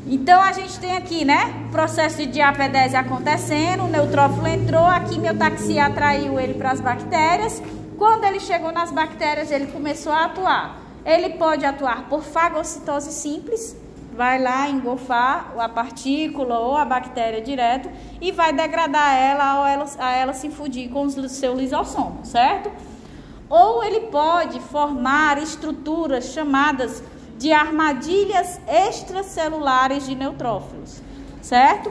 Então, a gente tem aqui, né, o processo de diapedese acontecendo, o neutrófilo entrou, a quimiotaxia atraiu ele para as bactérias. Quando ele chegou nas bactérias, ele começou a atuar. Ele pode atuar por fagocitose simples, vai lá engolfar a partícula ou a bactéria direto e vai degradar ela a ela se fundir com o seu lisossomo, certo? Ou ele pode formar estruturas chamadas de armadilhas extracelulares de neutrófilos, certo?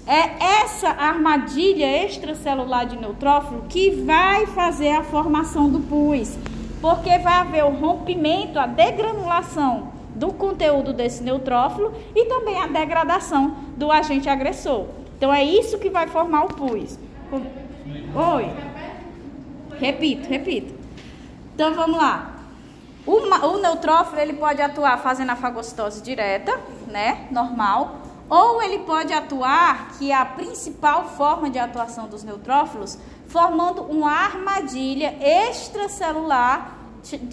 É essa armadilha extracelular de neutrófilo que vai fazer a formação do pus, porque vai haver o rompimento, a degranulação do conteúdo desse neutrófilo e também a degradação do agente agressor. Então é isso que vai formar o pus. Oi. Repito. Então vamos lá. O neutrófilo ele pode atuar fazendo a fagocitose direta, né, normal, ou ele pode atuar, que é a principal forma de atuação dos neutrófilos, formando uma armadilha extracelular,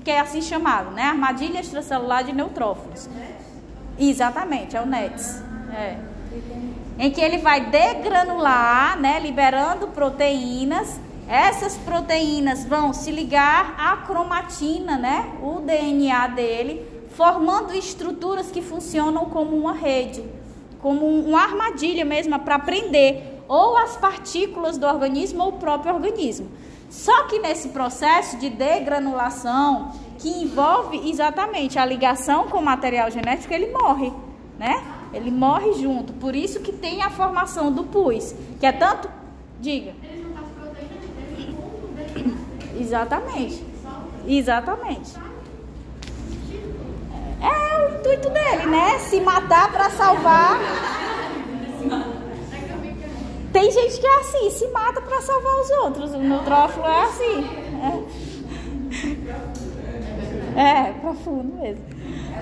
que é assim chamado, né? Armadilha extracelular de neutrófilos. Exatamente, é o NETs. Em que ele vai degranular, né? Liberando proteínas. Essas proteínas vão se ligar à cromatina, né? O DNA dele, formando estruturas que funcionam como uma rede, como uma armadilha mesmo para prender ou as partículas do organismo ou o próprio organismo. Só que nesse processo de degranulação, que envolve exatamente a ligação com o material genético, ele morre, né? Ele morre junto. Por isso que tem a formação do pus, que é tanto... Diga. Eles não estão se protegendo, eles vão dele. Exatamente. É o intuito dele, né? Se matar para salvar... Tem gente que é assim, se mata para salvar os outros. O neutrófilo é assim. É profundo mesmo.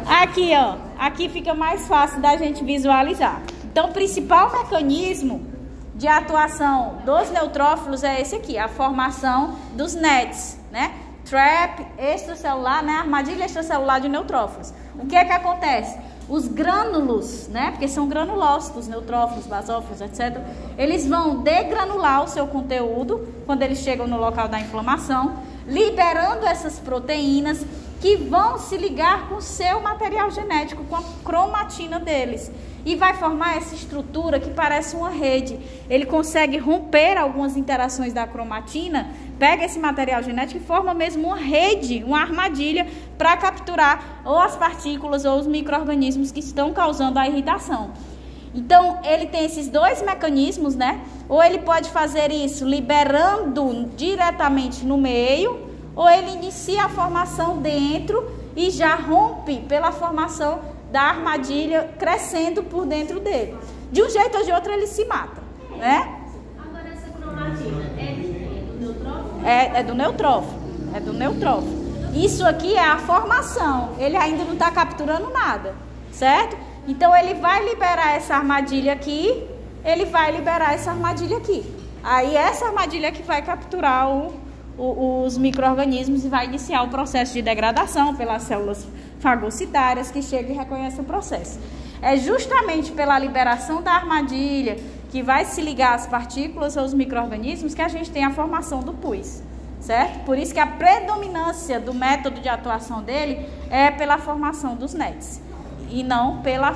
Aqui, ó. Aqui fica mais fácil da gente visualizar. Então, o principal mecanismo de atuação dos neutrófilos é esse aqui, a formação dos NETs, né? Trap extracelular, né? Armadilha extracelular de neutrófilos. O que é que acontece? Os grânulos, né? Porque são granulócitos, neutrófilos, basófilos, etc. Eles vão degranular o seu conteúdo quando eles chegam no local da inflamação, liberando essas proteínas que vão se ligar com o seu material genético, com a cromatina deles. E vai formar essa estrutura que parece uma rede. Ele consegue romper algumas interações da cromatina, pega esse material genético e forma mesmo uma rede, uma armadilha para capturar ou as partículas ou os micro-organismos que estão causando a irritação. Então, ele tem esses dois mecanismos, né? Ou ele pode fazer isso liberando diretamente no meio, ou ele inicia a formação dentro e já rompe pela formação da armadilha crescendo por dentro dele. De um jeito ou de outro ele se mata, né? Agora essa cromatina é do neutrófilo? É do neutrófilo. Isso aqui é a formação. Ele ainda não está capturando nada, certo? Então ele vai liberar essa armadilha aqui, ele vai liberar essa armadilha aqui. Aí essa armadilha que vai capturar os micro-organismos e vai iniciar o processo de degradação pelas células fagocitárias que chegam e reconhecem o processo. É justamente pela liberação da armadilha que vai se ligar às partículas ou aos micro-organismos que a gente tem a formação do pus, certo? Por isso que a predominância do método de atuação dele é pela formação dos NETs e não pela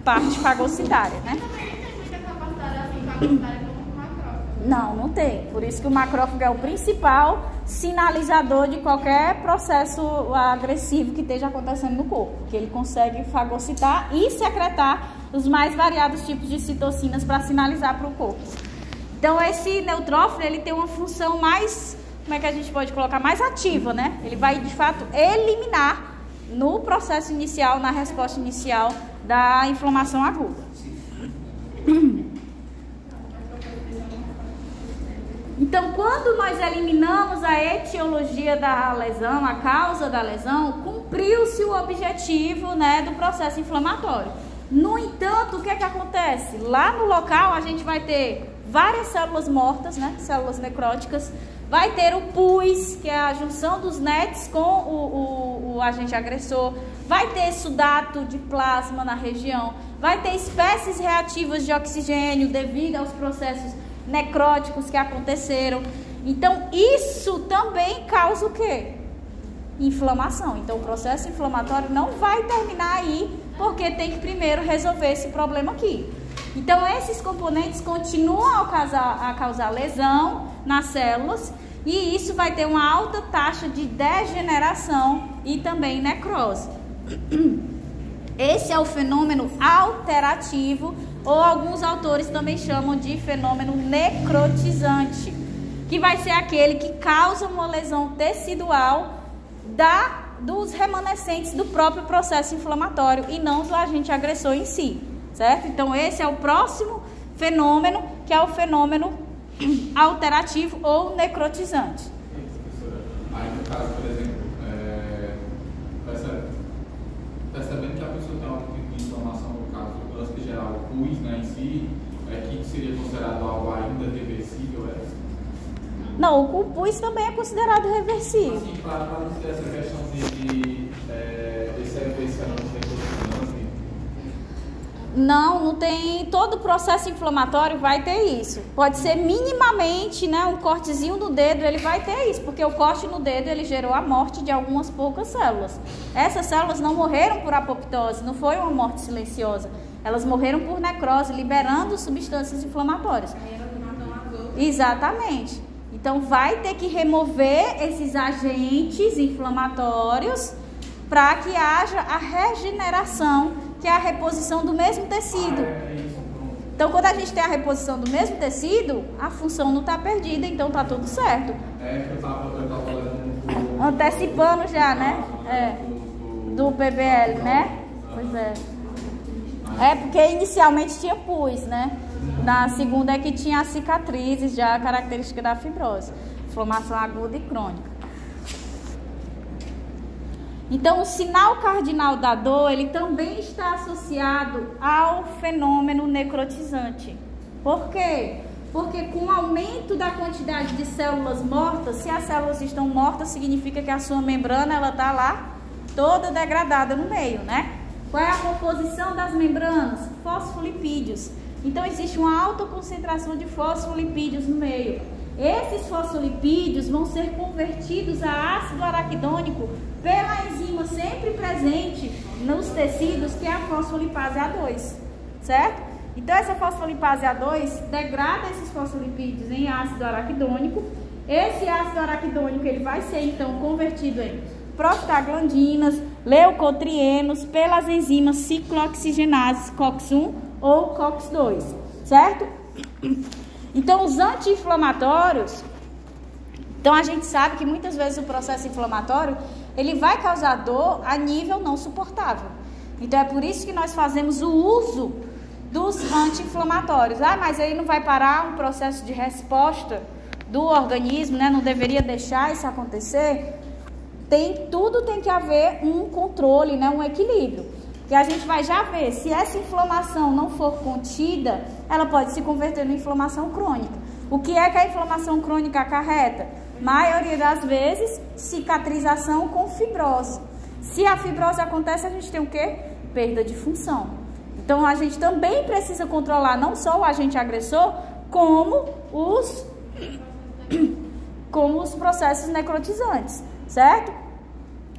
parte fagocitária, né? Também tem muita capacidade assim, fagocitária como o macrófago. Não tem. Por isso que o macrófago é o principal sinalizador de qualquer processo agressivo que esteja acontecendo no corpo, que ele consegue fagocitar e secretar os mais variados tipos de citocinas para sinalizar para o corpo. Então esse neutrófilo, ele tem uma função mais, como é que a gente pode colocar, mais ativa, né? Ele vai de fato eliminar no processo inicial, na resposta inicial da inflamação aguda. Então, quando nós eliminamos a etiologia da lesão, a causa da lesão, cumpriu-se o objetivo, né, do processo inflamatório. No entanto, o que é que acontece? Lá no local a gente vai ter várias células mortas, né, células necróticas, vai ter o pus, que é a junção dos NETs com o agente agressor, vai ter exudato de plasma na região, vai ter espécies reativas de oxigênio devido aos processos necróticos que aconteceram. Então, isso também causa o quê? Inflamação. Então, o processo inflamatório não vai terminar aí, porque tem que primeiro resolver esse problema aqui. Então, esses componentes continuam a causar lesão nas células e isso vai ter uma alta taxa de degeneração e também necrose. Esse é o fenômeno alterativo, ou alguns autores também chamam de fenômeno necrotizante, que vai ser aquele que causa uma lesão tecidual dos remanescentes do próprio processo inflamatório e não do agente agressor em si, certo? Então esse é o próximo fenômeno, que é o fenômeno alterativo ou necrotizante. Aí no caso, por exemplo, percebendo que a pessoa tem algum tipo de inflamação, no caso do câncer geral, o pus, né, em si, que seria considerado algo ainda reversível? Não, o pus também é considerado reversível. Assim, para não ter essa questão de esse fenômeno necrotizante. Não tem. Todo processo inflamatório vai ter isso. Pode ser minimamente, né, um cortezinho no dedo, ele vai ter isso, porque o corte no dedo ele gerou a morte de algumas poucas células. Essas células não morreram por apoptose, não foi uma morte silenciosa. Elas morreram por necrose, liberando substâncias inflamatórias. Aí elas matam as outras. Exatamente. Então vai ter que remover esses agentes inflamatórios para que haja a regeneração, que é a reposição do mesmo tecido. Então, quando a gente tem a reposição do mesmo tecido, a função não está perdida, então está tudo certo. Eu estava olhando antecipando já, né? Do PBL, né? Pois é. É porque inicialmente tinha pus, né? Na segunda é que tinha as cicatrizes, já a característica da fibrose. Inflamação aguda e crônica. Então, o sinal cardinal da dor, ele também está associado ao fenômeno necrotizante. Por quê? Porque com o aumento da quantidade de células mortas, se as células estão mortas, significa que a sua membrana, ela está lá toda degradada no meio, né? Qual é a composição das membranas? Fosfolipídios. Então, existe uma alta concentração de fosfolipídios no meio. Esses fosfolipídios vão ser convertidos a ácido araquidônico pela enzima sempre presente nos tecidos, que é a fosfolipase A2, certo? Então, essa fosfolipase A2 degrada esses fosfolipídios em ácido araquidônico. Esse ácido araquidônico ele vai ser, então, convertido em prostaglandinas, leucotrienos, pelas enzimas ciclooxigenases COX-1 ou COX-2, certo? Então, os anti-inflamatórios, então a gente sabe que muitas vezes o processo inflamatório, ele vai causar dor a nível não suportável. Então, é por isso que nós fazemos o uso dos anti-inflamatórios. Mas aí não vai parar um processo de resposta do organismo, né? Não deveria deixar isso acontecer. Tudo tem que haver um controle, né? Um equilíbrio. Que a gente vai já ver, se essa inflamação não for contida, ela pode se converter em inflamação crônica. O que é que a inflamação crônica acarreta? Maioria das vezes, cicatrização com fibrose. Se a fibrose acontece, a gente tem o quê? Perda de função. Então, a gente também precisa controlar não só o agente agressor, como os processos necrotizantes, certo?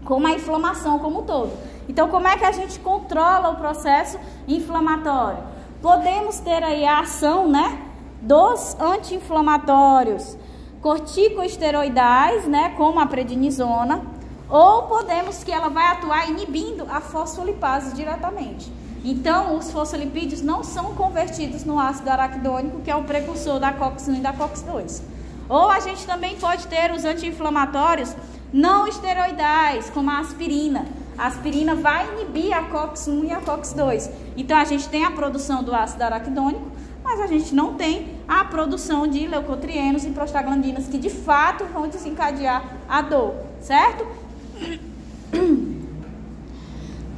Como a inflamação como um todo. Então, como é que a gente controla o processo inflamatório? Podemos ter aí a ação, né, dos anti-inflamatórios corticosteroidais, né, como a prednisona, ou podemos que ela vai atuar inibindo a fosfolipase diretamente. Então, os fosfolipídios não são convertidos no ácido araquidônico, que é o precursor da COX-1 e da COX-2. Ou a gente também pode ter os anti-inflamatórios não esteroidais, como a aspirina. A aspirina vai inibir a COX-1 e a COX-2. Então, a gente tem a produção do ácido araquidônico, mas a gente não tem a produção de leucotrienos e prostaglandinas que de fato vão desencadear a dor, certo?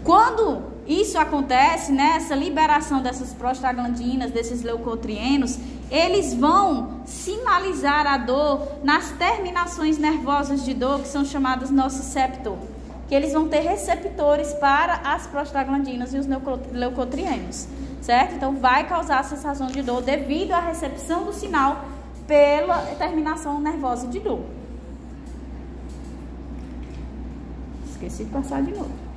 Quando isso acontece, né, essa liberação dessas prostaglandinas, desses leucotrienos, eles vão sinalizar a dor nas terminações nervosas de dor, que são chamadas nociceptor, que eles vão ter receptores para as prostaglandinas e os leucotrienos, certo? Então, vai causar a sensação de dor devido à recepção do sinal pela terminação nervosa de dor. Esqueci de passar de novo.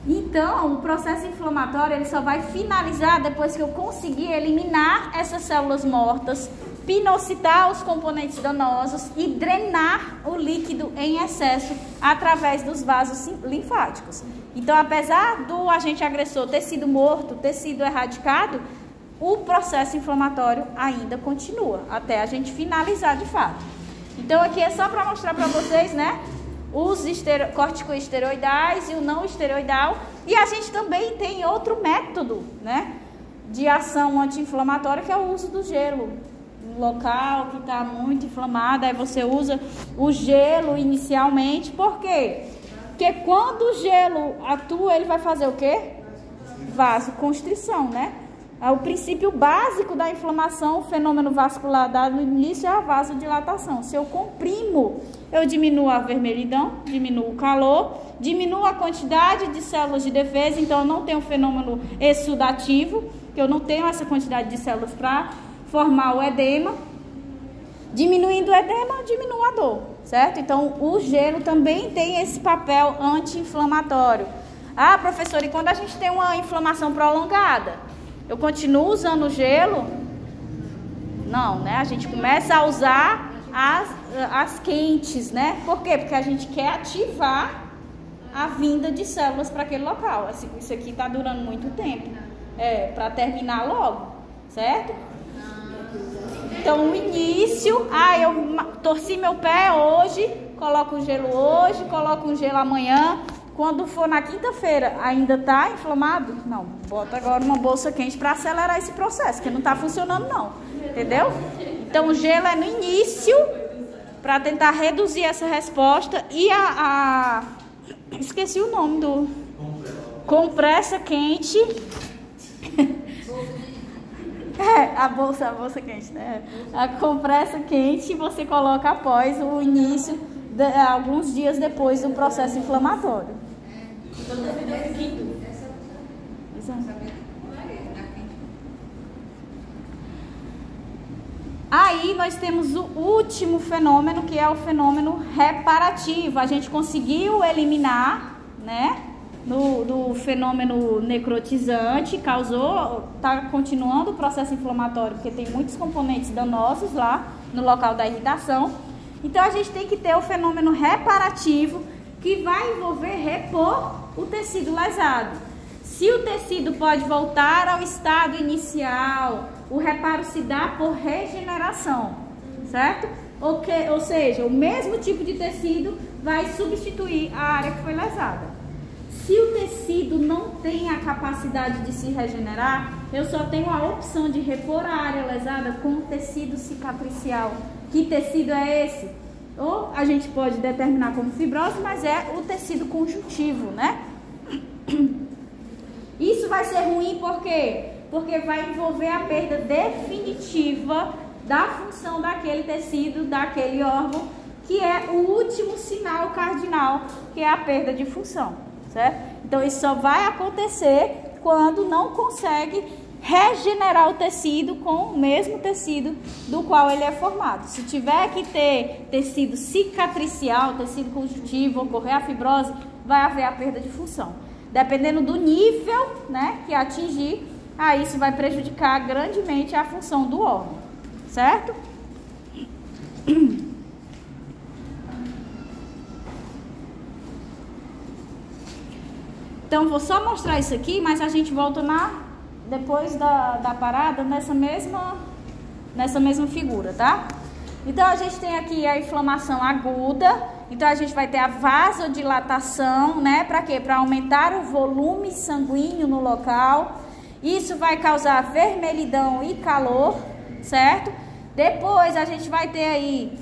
Então, o processo inflamatório ele só vai finalizar depois que eu conseguir eliminar essas células mortas, pinocitar os componentes danosos e drenar o líquido em excesso através dos vasos linfáticos. Então, apesar do agente agressor ter sido morto, ter sido erradicado, o processo inflamatório ainda continua até a gente finalizar de fato. Então, aqui é só para mostrar para vocês, né, os corticosteroidais e o não esteroidal. E a gente também tem outro método, né, de ação anti-inflamatória, que é o uso do gelo. Um local que está muito inflamado, aí você usa o gelo inicialmente. Por quê? Porque quando o gelo atua, ele vai fazer o quê? Vasoconstrição, né? O princípio básico da inflamação, o fenômeno vascular dado no início é a vasodilatação. Se eu comprimo, eu diminuo a vermelhidão, diminuo o calor, diminuo a quantidade de células de defesa, então eu não tenho o fenômeno exudativo, que eu não tenho essa quantidade de células para formar o edema. Diminuindo o edema, diminuo a dor, certo? Então, o gelo também tem esse papel anti-inflamatório. Ah, professora, e quando a gente tem uma inflamação prolongada? Eu continuo usando o gelo? Não, né? A gente começa a usar as quentes, né? Por quê? Porque a gente quer ativar a vinda de células para aquele local. Isso aqui está durando muito tempo. Para terminar logo, certo? Então, o início... eu torci meu pé hoje, coloco o gelo hoje, coloco o gelo amanhã... Quando for na quinta-feira, ainda está inflamado? Não, bota agora uma bolsa quente para acelerar esse processo, que não está funcionando não, entendeu? Então, o gelo é no início, para tentar reduzir essa resposta, e esqueci o nome do... compressa quente. A bolsa quente, né? A compressa quente você coloca após o início, alguns dias depois do processo inflamatório. Aí nós temos o último fenômeno, que é o fenômeno reparativo. A gente conseguiu eliminar, né, do fenômeno necrotizante, está continuando o processo inflamatório, porque tem muitos componentes danosos lá no local da irritação. Então a gente tem que ter o fenômeno reparativo, que vai envolver repor o tecido lesado. Se o tecido pode voltar ao estado inicial, o reparo se dá por regeneração, certo? Ou seja, o mesmo tipo de tecido vai substituir a área que foi lesada. Se o tecido não tem a capacidade de se regenerar, eu só tenho a opção de repor a área lesada com tecido cicatricial. Que tecido é esse? Ou a gente pode determinar como fibrose, mas é o tecido conjuntivo, né? Isso vai ser ruim por quê? porque vai envolver a perda definitiva da função daquele tecido, daquele órgão, que é o último sinal cardinal, que é a perda de função, certo? Então, isso só vai acontecer quando não consegue regenerar o tecido com o mesmo tecido do qual ele é formado. Se tiver que ter tecido cicatricial, tecido conjuntivo, ocorrer a fibrose, vai haver a perda de função. Dependendo do nível, né, que atingir, aí isso vai prejudicar grandemente a função do órgão, certo? Então, vou só mostrar isso aqui, mas a gente volta depois da parada nessa mesma figura, tá? Então, a gente tem aqui a inflamação aguda. Então, a gente vai ter a vasodilatação, né? Para quê? Para aumentar o volume sanguíneo no local. Isso vai causar vermelhidão e calor, certo? Depois, a gente vai ter aí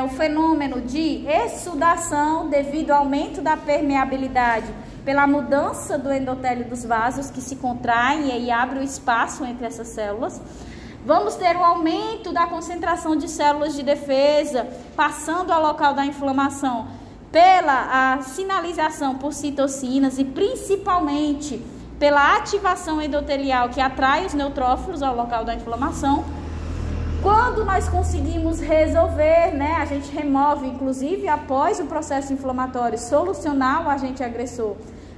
o fenômeno de exsudação devido ao aumento da permeabilidade pela mudança do endotélio dos vasos, que se contraem e aí abre o espaço entre essas células. Vamos ter o aumento da concentração de células de defesa, passando ao local da inflamação pela sinalização por citocinas e principalmente pela ativação endotelial que atrai os neutrófilos ao local da inflamação. Quando nós conseguimos resolver, né, a gente remove, inclusive após o processo inflamatório, solucionar o agente agressor.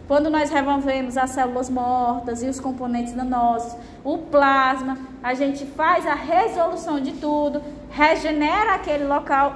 Quando nós removemos as células mortas e os componentes danosos, o plasma, a gente faz a resolução de tudo, regenera aquele local,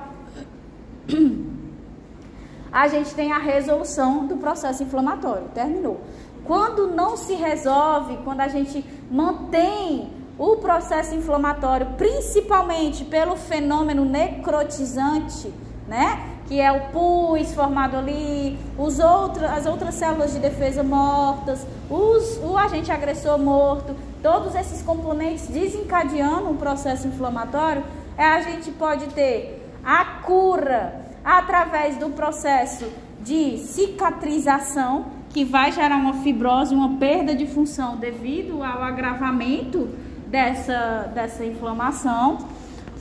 a gente tem a resolução do processo inflamatório. Terminou. Quando não se resolve, quando a gente mantém o processo inflamatório, principalmente pelo fenômeno necrotizante, né? Que é o pus formado ali, as outras células de defesa mortas, o agente agressor morto, todos esses componentes desencadeando um processo inflamatório, a gente pode ter a cura através do processo de cicatrização, que vai gerar uma fibrose, uma perda de função devido ao agravamento dessa inflamação,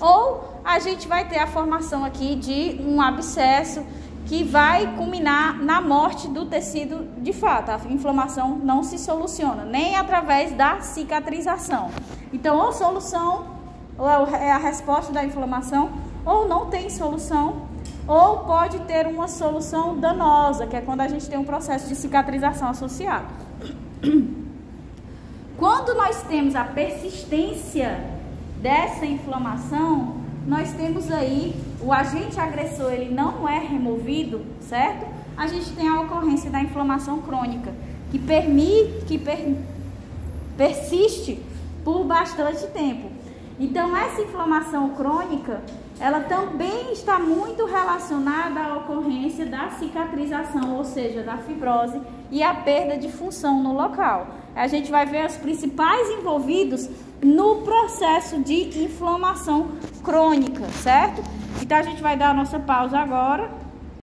ou a gente vai ter a formação aqui de um abscesso que vai culminar na morte do tecido de fato. A inflamação não se soluciona, nem através da cicatrização. Então, ou solução, ou é a resposta da inflamação, ou não tem solução, ou pode ter uma solução danosa, que é quando a gente tem um processo de cicatrização associado. Quando nós temos a persistência dessa inflamação, nós temos aí o agente agressor, ele não é removido, certo? A gente tem a ocorrência da inflamação crônica, que persiste por bastante tempo. Então, essa inflamação crônica, ela também está muito relacionada à ocorrência da cicatrização, ou seja, da fibrose e a perda de função no local. A gente vai ver os principais envolvidos no processo de inflamação crônica, certo? Então, a gente vai dar a nossa pausa agora.